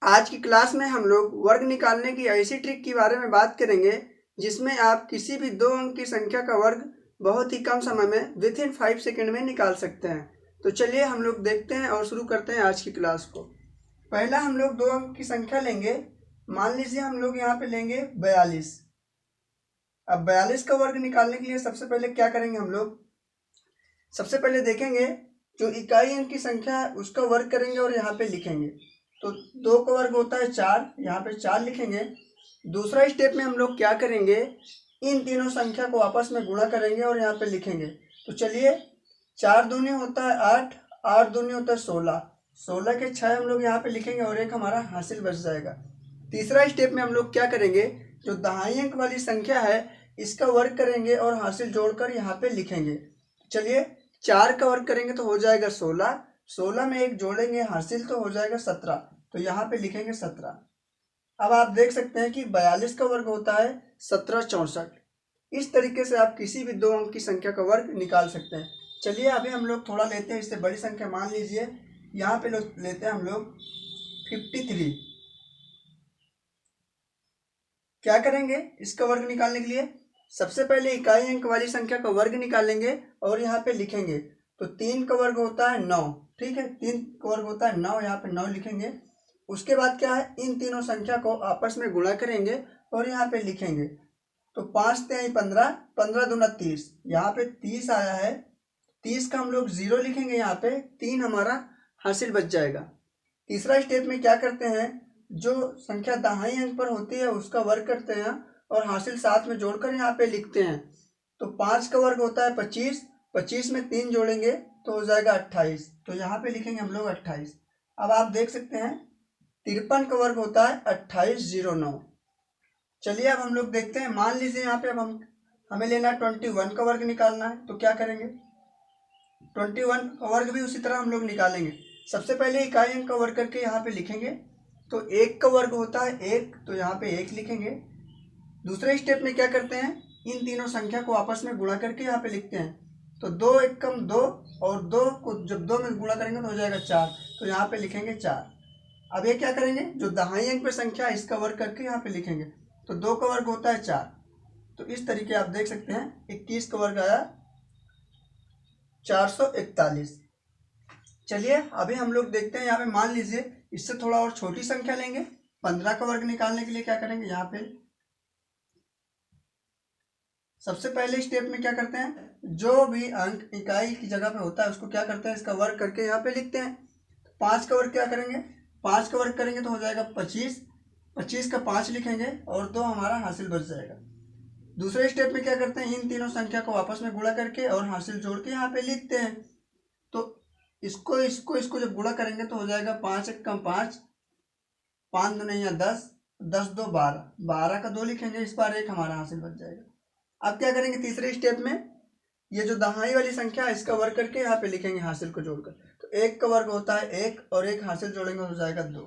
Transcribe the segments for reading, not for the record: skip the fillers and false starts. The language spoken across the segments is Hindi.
आज की क्लास में हम लोग वर्ग निकालने की ऐसी ट्रिक के बारे में बात करेंगे जिसमें आप किसी भी 2 अंक की संख्या का वर्ग बहुत ही कम समय में विद इन 5 सेकेंड में निकाल सकते हैं। तो चलिए हम लोग देखते हैं और शुरू करते हैं आज की क्लास को। पहला हम लोग 2 अंक की संख्या लेंगे। मान लीजिए हम लोग यहाँ पे लेंगे 42। अब 42 का वर्ग निकालने के लिए सबसे पहले क्या करेंगे हम लोग, सबसे पहले देखेंगे जो इकाई अंक की संख्या है उसका वर्ग करेंगे और यहाँ पे लिखेंगे। तो 2 का वर्ग होता है 4, यहाँ पे 4 लिखेंगे। दूसरा स्टेप में हम लोग क्या करेंगे, इन तीनों संख्या को आपस में गुणा करेंगे और यहाँ पे लिखेंगे। तो चलिए 4 दूनी होता है 8, 8 दूनी होता है 16, 16 के 6 हम लोग यहाँ पे लिखेंगे और एक हमारा हासिल बच जाएगा। तीसरा स्टेप में हम लोग क्या करेंगे, जो दहाई अंक वाली संख्या है इसका वर्ग करेंगे और हासिल जोड़कर यहाँ पे लिखेंगे। चलिए 4 का वर्ग करेंगे तो हो जाएगा 16, 16 में एक जोड़ेंगे हासिल तो हो जाएगा 17, तो यहाँ पे लिखेंगे 17। अब आप देख सकते हैं कि 42 का वर्ग होता है 17 64। इस तरीके से आप किसी भी 2 अंक की संख्या का वर्ग निकाल सकते हैं। चलिए अभी हम लोग थोड़ा लेते हैं इससे बड़ी संख्या। मान लीजिए यहाँ पे लेते हैं हम लोग 53। क्या करेंगे इसका वर्ग निकालने के लिए, सबसे पहले इकाई अंक वाली संख्या का वर्ग निकालेंगे और यहाँ पे लिखेंगे। तो 3 का वर्ग होता है 9, ठीक है, 3 का वर्ग होता है 9, यहाँ पे 9 लिखेंगे। उसके बाद क्या है, इन तीनों संख्या को आपस में गुणा करेंगे और यहाँ पे लिखेंगे। तो 5 3 15, 15 दूना 30, यहाँ पे 30 आया है। 30 का हम लोग 0 लिखेंगे, यहाँ पे 3 हमारा हासिल बच जाएगा। तीसरा स्टेप में क्या करते हैं, जो संख्या दहाई अंक पर होती है उसका वर्ग करते हैं और हासिल साथ में जोड़कर यहाँ पे लिखते हैं। तो 5 का वर्ग होता है 25, 25 में 3 जोड़ेंगे तो हो जाएगा 28, तो यहाँ पे लिखेंगे हम लोग 28। अब आप देख सकते हैं 53 का वर्ग होता है 2809। चलिए अब हम लोग देखते हैं। मान लीजिए यहाँ पे अब हमें लेना है 21 का वर्ग निकालना है। तो क्या करेंगे, 21 का वर्ग भी उसी तरह हम लोग निकालेंगे। सबसे पहले इकाई अंक का वर्ग करके यहाँ पे लिखेंगे। तो 1 का वर्ग होता है 1, तो यहाँ पे 1 लिखेंगे। दूसरे स्टेप में क्या करते हैं, इन तीनों संख्या को आपस में गुणा करके यहाँ पे लिखते हैं। तो 2 एकम 2 और 2 को जब 2 में गुणा करेंगे तो हो जाएगा 4, तो यहाँ पे लिखेंगे 4। अब ये क्या करेंगे, जो दहाई अंक पे संख्या है इसका वर्ग करके यहाँ पे लिखेंगे। तो 2 का वर्ग होता है 4, तो इस तरीके आप देख सकते हैं 21 का वर्ग आया 441। चलिए अभी हम लोग देखते हैं। यहाँ पे मान लीजिए इससे थोड़ा और छोटी संख्या लेंगे। 15 का वर्ग निकालने के लिए क्या करेंगे, यहाँ पे सबसे पहले स्टेप में क्या करते हैं, जो भी अंक इकाई की जगह पे होता है उसको क्या करते हैं, इसका वर्ग करके यहाँ पे लिखते हैं। 5 का वर्ग क्या करेंगे, 5 का वर्ग करेंगे तो हो जाएगा 25, 25 का 5 लिखेंगे और 2 हमारा हासिल बच जाएगा। दूसरे स्टेप में क्या करते हैं, इन तीनों संख्या को आपस में गुणा करके और हासिल जोड़ के यहाँ पे लिखते हैं। तो इसको जब गुणा करेंगे तो हो जाएगा 5 एक कम 5, 5 दूनी 10, 10 2 12, 12 का 2 लिखेंगे, इस बार एक हमारा हासिल बच जाएगा। अब क्या करेंगे, तीसरे स्टेप में ये जो दहाई वाली संख्या है इसका वर्ग करके यहाँ पे लिखेंगे हासिल को जोड़कर। तो 1 का वर्ग होता है 1 और 1 हासिल जोड़ेंगे हो जाएगा 2,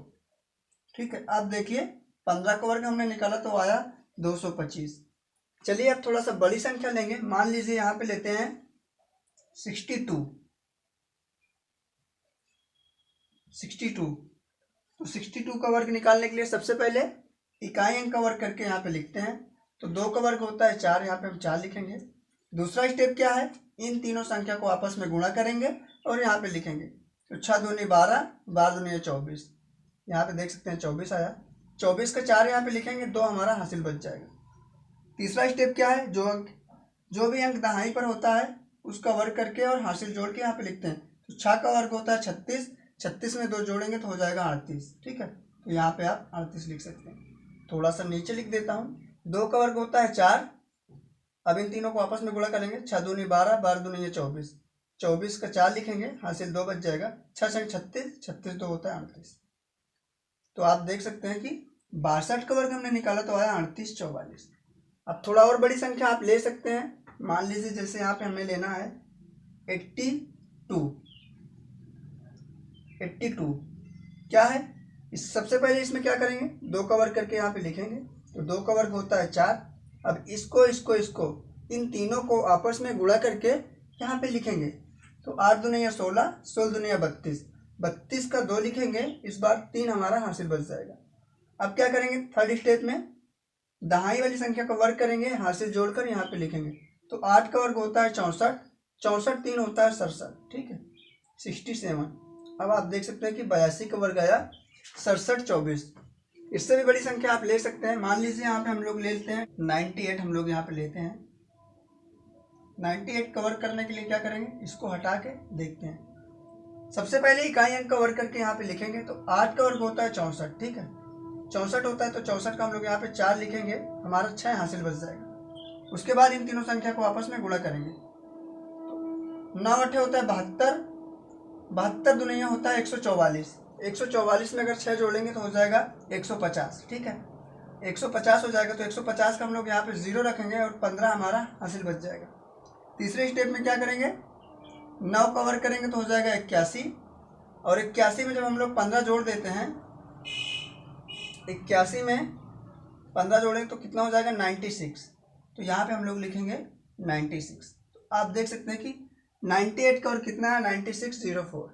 ठीक है। अब देखिए 15 का वर्ग हमने निकाला तो आया 225। चलिए अब थोड़ा सा बड़ी संख्या लेंगे। मान लीजिए यहाँ पे लेते हैं 62। तो 62 का वर्ग निकालने के लिए सबसे पहले इकाई अंक का वर्ग करके यहाँ पे लिखते हैं। तो 2 का वर्ग होता है 4, यहाँ पे हम 4 लिखेंगे। दूसरा स्टेप क्या है, इन तीनों संख्या को आपस में गुणा करेंगे और यहाँ पे लिखेंगे। तो 6 दूनी 12, 12 दूनी 24, यहाँ पे देख सकते हैं 24 आया। 24 का 4 यहाँ पे लिखेंगे, 2 हमारा हासिल बच जाएगा। तीसरा स्टेप क्या है, जो भी अंक दहाई पर होता है उसका वर्ग करके और हासिल जोड़ के यहाँ पे लिखते हैं। तो 6 का वर्ग होता है 36, 36 में 2 जोड़ेंगे तो हो जाएगा 38, ठीक है। तो यहाँ पे आप 38 लिख सकते हैं। थोड़ा सा नीचे लिख देता हूँ। 2 का वर्ग होता है 4, अब इन तीनों को आपस में गुणा करेंगे। 6 दूनी 12, 12 दूनी 24, 24 का 4 लिखेंगे, हासिल 2 बच जाएगा। 6 संग 36, 36 2 होता है 38। तो आप देख सकते हैं कि 62 का वर्ग हमने निकाला तो आया 38 44। अब थोड़ा और बड़ी संख्या आप ले सकते हैं। मान लीजिए जैसे यहाँ पे हमें लेना है 82। क्या है, इस सबसे पहले इसमें क्या करेंगे, 2 का वर्ग करके यहाँ पे लिखेंगे। तो 2 का वर्ग होता है 4, अब इसको इन तीनों को आपस में गुणा करके यहाँ पे लिखेंगे। तो 8 दूनी 16, 16 दूनी 32, 32 का 2 लिखेंगे, इस बार 3 हमारा हासिल बच जाएगा। अब क्या करेंगे, थर्ड स्टेप में दहाई वाली संख्या का वर्ग करेंगे, हासिल जोड़कर यहाँ पे लिखेंगे। तो 8 का वर्ग होता है 64, 64 3 होता है 67, ठीक है 67। अब आप देख सकते हैं कि 82 का वर्ग आया 67 24। इससे भी बड़ी संख्या आप ले सकते हैं। मान लीजिए यहाँ पे हम लोग ले लेते हैं 98, हम लोग यहाँ पे लेते हैं 98 का वर्ग करने के लिए क्या करेंगे, इसको हटा के देखते हैं। सबसे पहले इकाई अंक का वर्ग करके यहाँ पे लिखेंगे। तो 8 का वर्ग होता है 64, ठीक है 64 होता है, तो 64 का हम लोग यहाँ पे 4 लिखेंगे, हमारा 6 हासिल बच जाएगा। उसके बाद इन तीनों संख्या को आपस में गुणा करेंगे। 9 8 होता है 72, 72 दुनिया होता है 144, 144 में अगर 6 जोड़ेंगे तो हो जाएगा 150, ठीक है 150 हो जाएगा। तो 150 का हम लोग यहाँ पे 0 रखेंगे और 15 हमारा हासिल बच जाएगा। तीसरे स्टेप में क्या करेंगे, 9 का वर्ग करेंगे तो हो जाएगा 81, और 81 में जब हम लोग 15 जोड़ देते हैं, 81 में 15 जोड़ेंगे तो कितना हो जाएगा 96। तो यहाँ पे हम लोग लिखेंगे 96। तो आप देख सकते हैं कि 98 का और कितना है 9604।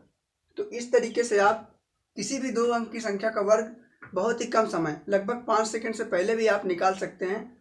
तो इस तरीके से आप किसी भी 2 अंक की संख्या का वर्ग बहुत ही कम समय, लगभग 5 सेकंड से पहले भी आप निकाल सकते हैं।